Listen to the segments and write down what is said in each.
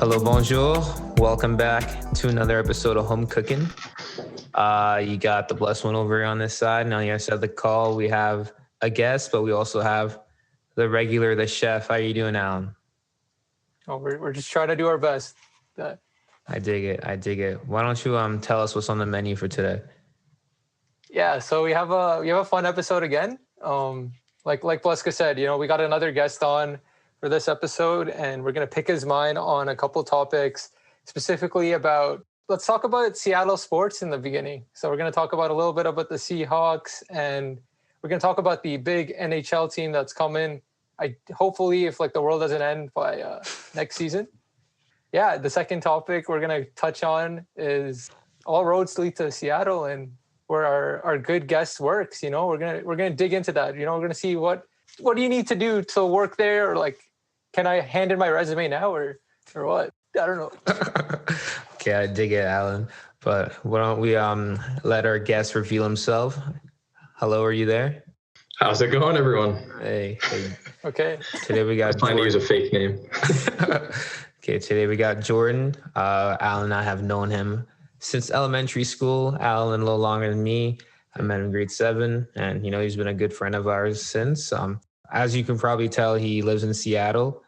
Hello, bonjour. Welcome back to another episode of HomeCookin. You got the blessed one over on this side. Now, you said the call. We have a guest, but we also have the regular, the chef. How are you doing, Alan? Oh, we're just trying to do our best. I dig it. Why don't you tell us what's on the menu for today? Yeah, so we have a fun episode again. Like Bleska said, we got another guest on for this episode, and we're gonna pick his mind on a couple topics, specifically about. Let's talk about Seattle sports in the beginning. So we're gonna talk about a little bit about the Seahawks, and we're gonna talk about the big NHL team that's coming. Hopefully, if the world doesn't end by next season. Yeah, the second topic we're gonna touch on is all roads lead to Seattle, and where our good guest works. We're gonna dig into that. We're gonna see what do you need to do to work there, or can I hand in my resume now, or what? I don't know. Okay, I dig it, Alan. But why don't we let our guest reveal himself? Hello, are you there? How's it going, everyone? Hey. Okay. Today we got. I was trying to use a fake name. Okay, today we got Jordan. Alan and I have known him since elementary school. Alan a little longer than me. I met him in grade 7, and he's been a good friend of ours since. As you can probably tell, he lives in Seattle.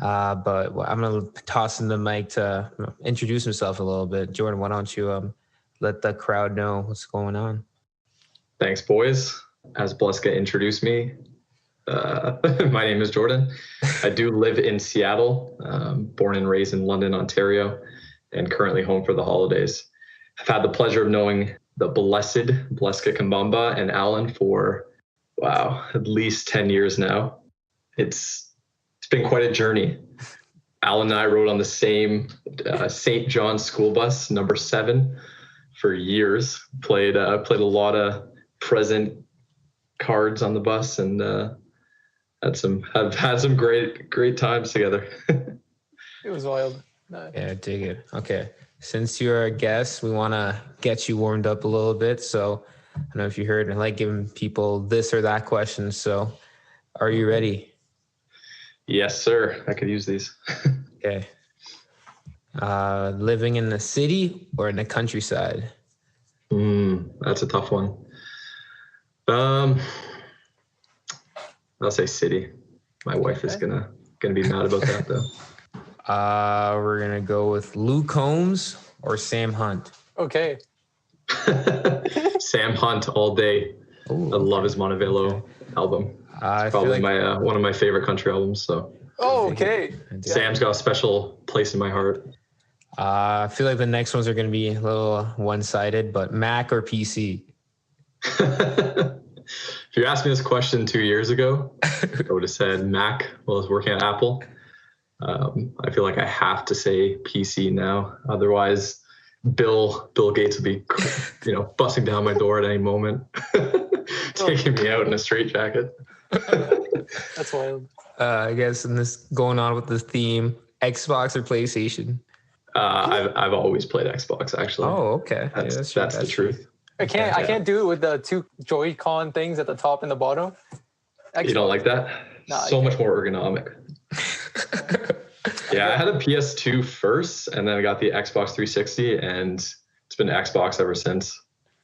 But I'm gonna toss him the mic to introduce himself a little bit. Jordan, why don't you let the crowd know what's going on? Thanks, boys. As Bleska introduced me, my name is Jordan. I do live in Seattle, born and raised in London, Ontario, and currently home for the holidays. I've had the pleasure of knowing the blessed Bleska Kambamba and Alan for, at least 10 years now. It's been quite a journey. Alan and I rode on the same St. John's school bus, number 7, for years. Played a lot of present cards on the bus, and have had some great times together. It was wild. Yeah, dig it. Okay. Since you're a guest, we want to get you warmed up a little bit. So I don't know if you heard, I like giving people this or that question. So are you ready? Yes, sir. I could use these. Okay. Living in the city or in the countryside? That's a tough one. I'll say city. My wife is gonna be mad about that, though. We're gonna go with Luke Combs or Sam Hunt. Okay. Sam Hunt all day. Ooh, I love his Montevelo album. It's probably my one of my favorite country albums. So. Oh, okay. Sam's got a special place in my heart. I feel like the next ones are gonna be a little one-sided, but Mac or PC? If you asked me this question 2 years ago, I would have said Mac while I was working at Apple. I feel like I have to say PC now. Otherwise, Bill Gates would be, busting down my door at any moment, taking me out in a straitjacket. That's wild. I guess in this going on with this theme, Xbox or PlayStation? I've always played Xbox, actually. Oh, okay. That's the truth. I can't do it with the 2 Joy-Con things at the top and the bottom. Xbox. You don't like that? Nah, so much more ergonomic. Yeah, I had a PS2 first, and then I got the Xbox 360, and it's been Xbox ever since.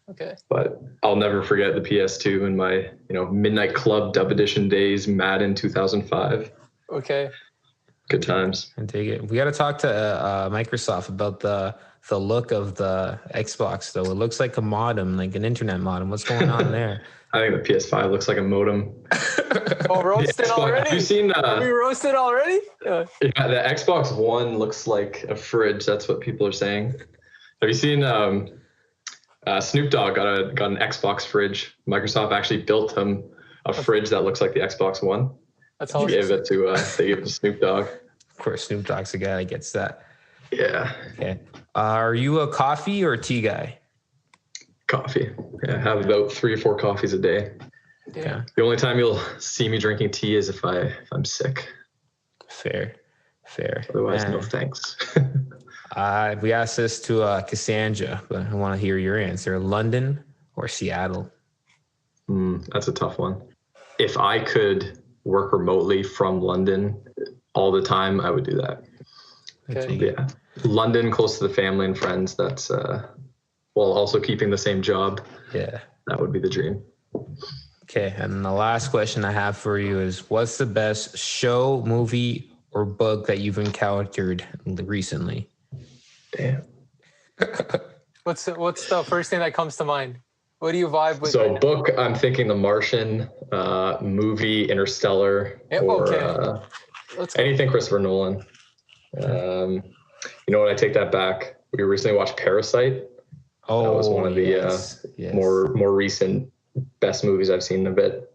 Okay. But I'll never forget the PS2 in my, Midnight Club Dub Edition days, Madden 2005. Okay. Good times. I take it. We got to talk to Microsoft about the look of the Xbox, though. It looks like a modem, like an internet modem. What's going on there? I think the PS5 looks like a modem. Oh, roasted already? Have you seen? Are we roasted already? Yeah, the Xbox One looks like a fridge. That's what people are saying. Have you seen? Snoop Dogg got an Xbox fridge. Microsoft actually built him a fridge that looks like the Xbox One. That's awesome. They gave it to Snoop Dogg. Of course, Snoop Dogg's the guy that gets that. Yeah. Okay. Are you a coffee or tea guy? Coffee. Yeah, I have about 3 or 4 coffees a day. Yeah. The only time you'll see me drinking tea is if I'm sick. Fair. Otherwise, no thanks. We asked this to Cassandra, but I want to hear your answer. London or Seattle? That's a tough one. If I could work remotely from London all the time, I would do that. Okay. Yeah, London, close to the family and friends. That's while also keeping the same job. Yeah. That would be the dream. Okay, and the last question I have for you is, what's the best show, movie, or book that you've encountered recently? Damn. What's the first thing that comes to mind? What do you vibe with? So right now? book, I'm thinking The Martian, movie Interstellar, Yeah, or okay. Let's go. anything Christopher Nolan. You know what? I take that back. We recently watched Parasite. Oh, That was one of the yes. more recent best movies I've seen in a bit.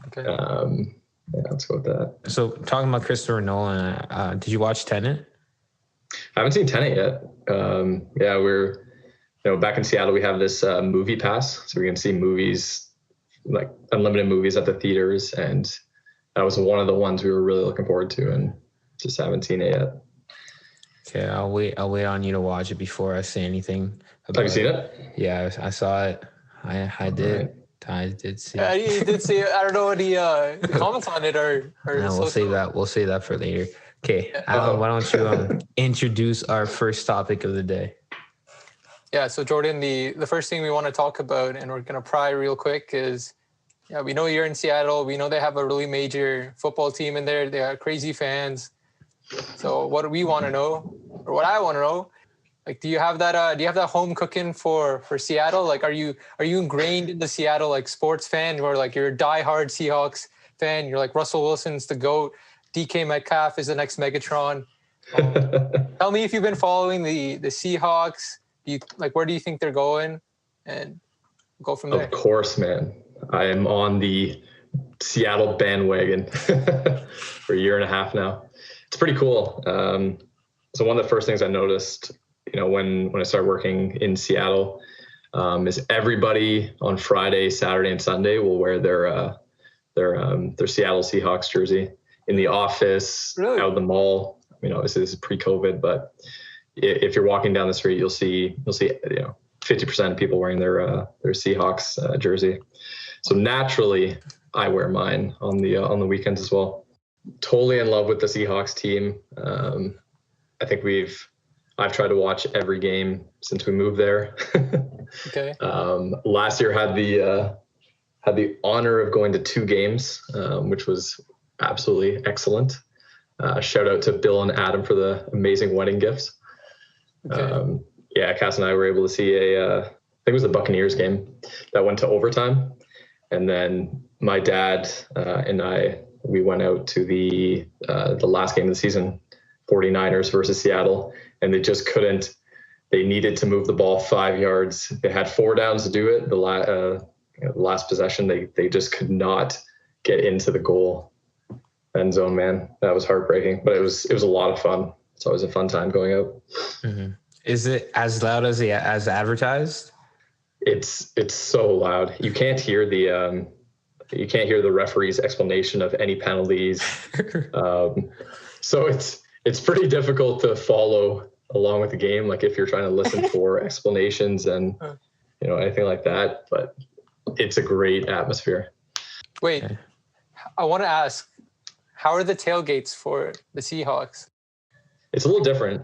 Okay. Yeah, let's go with that. So talking about Christopher Nolan, did you watch Tenet? I haven't seen Tenet yet. Yeah, we're back in Seattle. We have this movie pass, so we can see movies, like unlimited movies at the theaters, and that was one of the ones we were really looking forward to, and just haven't seen it yet. Okay, I'll wait on you to watch it before I say anything about Have you seen it? Yeah, I saw it. I did. Right. I did see Yeah, it. you did see it. I don't know what the comments on it are. No, we'll save that. We'll save that for later. Okay, Alan, why don't you introduce our first topic of the day? Yeah, so Jordan, the first thing we want to talk about, and we're going to pry real quick, is, yeah, we know you're in Seattle. We know they have a really major football team in there. They are crazy fans. So what we want to know, or what I want to know, like, do you have that home cooking for Seattle? Like, are you ingrained in the Seattle, like, sports fan, or like you're a diehard Seahawks fan? You're like, Russell Wilson's the GOAT. DK Metcalf is the next Megatron. Tell me if you've been following the Seahawks. Where do you think they're going? And go from there. Of course, man. I am on the Seattle bandwagon for a year and a half now. It's pretty cool. So one of the first things I noticed, when I started working in Seattle, is everybody on Friday, Saturday, and Sunday will wear their Seattle Seahawks jersey in the office, Really? out of the mall. Obviously this is pre-COVID, but if you're walking down the street, you'll see 50% of people wearing their Seahawks jersey. So naturally, I wear mine on the weekends as well. Totally in love with the Seahawks team. I think I've tried to watch every game since we moved there. Okay. Last year had the honor of going to 2 games, which was absolutely excellent. Shout out to Bill and Adam for the amazing wedding gifts. Okay. Cass and I were able to see I think it was the Buccaneers game that went to overtime. And then my dad and we went out to the last game of the season, 49ers versus Seattle, and they just couldn't. They needed to move the ball 5 yards. They had 4 downs to do it. The last possession, they just could not get into the goal end zone, man. That was heartbreaking, but it was a lot of fun. It's always a fun time going out. Mm-hmm. Is it as loud as advertised? It's so loud. You can't hear the referee's explanation of any penalties. So it's pretty difficult to follow along with the game. Like if you're trying to listen for explanations and anything like that, but it's a great atmosphere. Wait, Okay. I want to ask, how are the tailgates for the Seahawks? It's a little different.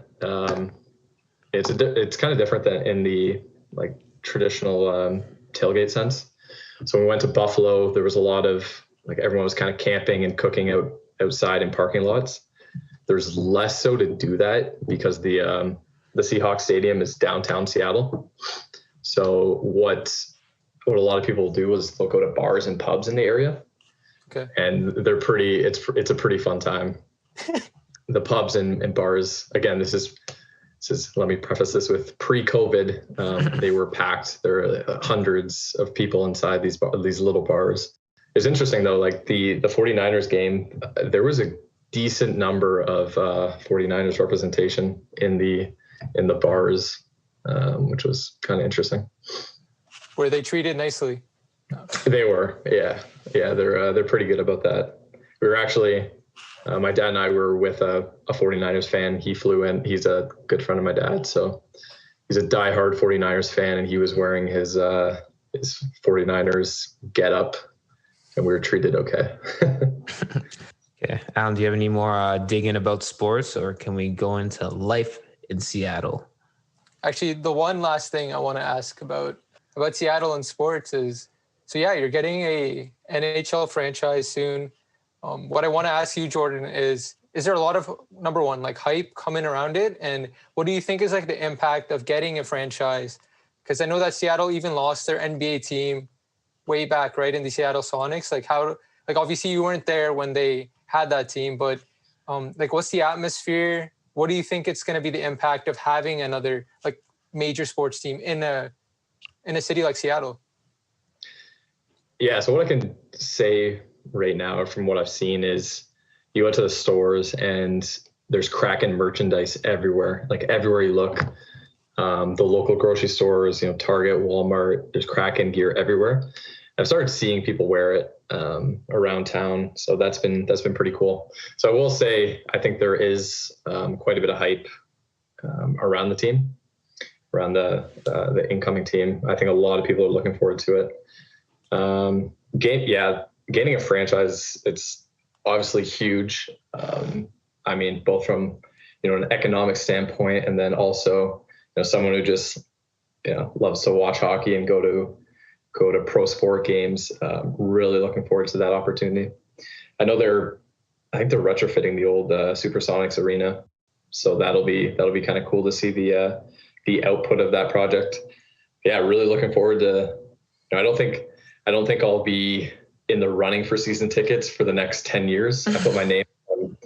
It's kind of different than in the traditional tailgate sense. So when we went to Buffalo, there was a lot of everyone was kind of camping and cooking outside in parking lots. There's less so to do that because the Seahawks stadium is downtown Seattle. So what a lot of people do is they'll go to bars and pubs in the area. Okay. And they're it's a pretty fun time. The pubs and bars, again, this is let me preface this with pre-COVID, they were packed. There are hundreds of people inside these little bars. It's interesting though, like the 49ers game, there was a decent number of 49ers representation in the bars, which was kind of interesting. Were they treated nicely? They were, yeah. They're pretty good about that. We were actually, my dad and I were with a 49ers fan. He flew in. He's a good friend of my dad, so he's a diehard 49ers fan, and he was wearing his 49ers getup, and we were treated okay. Okay. Alan, do you have any more digging about sports, or can we go into life in Seattle? Actually, the one last thing I want to ask about Seattle and sports is, so yeah, you're getting a NHL franchise soon. What I want to ask you, Jordan, is there a lot of, number one, like hype coming around it? And what do you think is like the impact of getting a franchise? Because I know that Seattle even lost their NBA team way back, right, in the Seattle Sonics. Like obviously you weren't there when they had that team, but like what's the atmosphere? What do you think it's going to be the impact of having another like major sports team in a city like Seattle? Yeah, so what I can say right now from what I've seen is you go to the stores and there's Kraken merchandise everywhere. Like everywhere you look, the local grocery stores, Target, Walmart, there's Kraken gear everywhere. I've started seeing people wear it around town, so that's been pretty cool. So I will say I think there is quite a bit of hype around the team, around the incoming team. I think a lot of people are looking forward to it. Gaining a franchise, it's obviously huge. I mean, both from an economic standpoint, and then also someone who just loves to watch hockey and go to pro sport games. Really looking forward to that opportunity. I know I think they're retrofitting the old Supersonics arena, so that'll be kind of cool to see the output of that project. Yeah, really looking forward to. I don't think I'll be in the running for season tickets for the next 10 years. I put my name on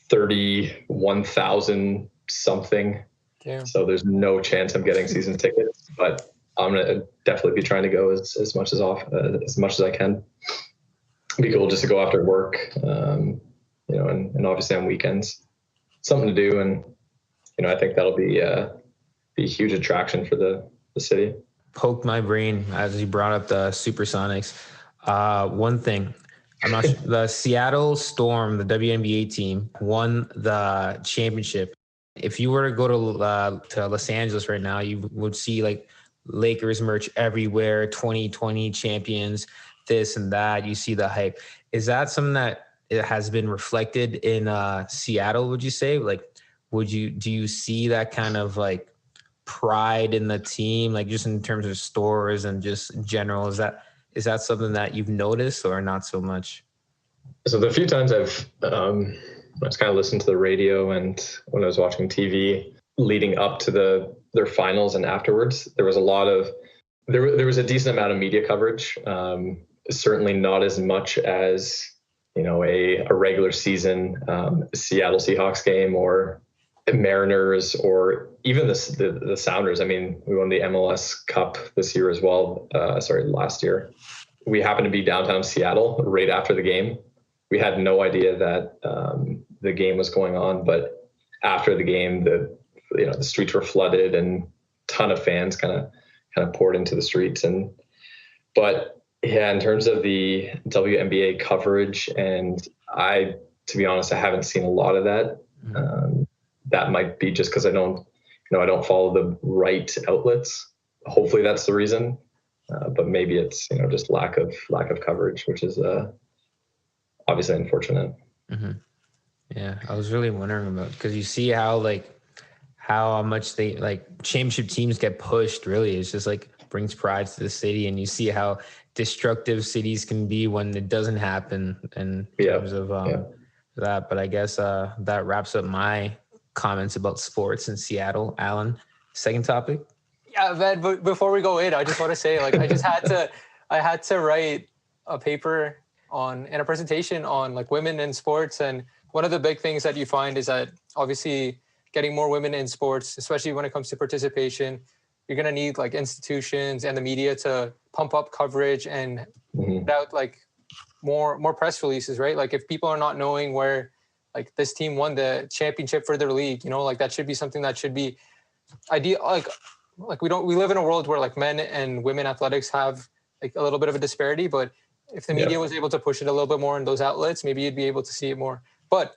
31,000 something. Damn. So there's no chance I'm getting season tickets, but I'm gonna definitely be trying to go as much as I can. It'd be cool just to go after work, and obviously on weekends, something to do, and I think that'll be a huge attraction for the city. Poked my brain as you brought up the Supersonics. One thing, I'm not sure, the Seattle Storm, the WNBA team, won the championship. If you were to go to Los Angeles right now, you would see like Lakers merch everywhere, 2020 champions, this and that. You see the hype. Is that something that it has been reflected in Seattle, would you say? Like, do you see that kind of like pride in the team, like just in terms of stores and just general? Is that something that you've noticed or not so much? So the few times I've just kind of listened to the radio and when I was watching TV leading up to their finals and afterwards, there was there was a decent amount of media coverage. Certainly not as much as a regular season Seattle Seahawks game or Mariners or even the Sounders. I mean, we won the MLS Cup this year as well. Last year. We happened to be downtown Seattle right after the game. We had no idea that the game was going on, but after the game, the streets were flooded and a ton of fans kind of poured into the streets. But in terms of the WNBA coverage, and to be honest, I haven't seen a lot of that. That might be just because I don't follow the right outlets. Hopefully that's the reason. But maybe it's just lack of coverage, which is obviously unfortunate. Mm-hmm. Yeah, I was really wondering about, because you see how much they like championship teams get pushed. Really, it's just like brings pride to the city, and you see how destructive cities can be when it doesn't happen in terms of that. But I guess that wraps up my comments about sports in Seattle. Alan, second topic. Yeah, man, but before we go in, I just want to say, like, I had to write a paper and a presentation on like women in sports. And one of the big things that you find is that obviously getting more women in sports, especially when it comes to participation, you're going to need like institutions and the media to pump up coverage and put out like more press releases, right? Like if people are not knowing where like this team won the championship for their league, like that should be something that should be ideal. Like we live in a world where like men and women athletics have like a little bit of a disparity, but if the media was able to push it a little bit more in those outlets, maybe you'd be able to see it more. But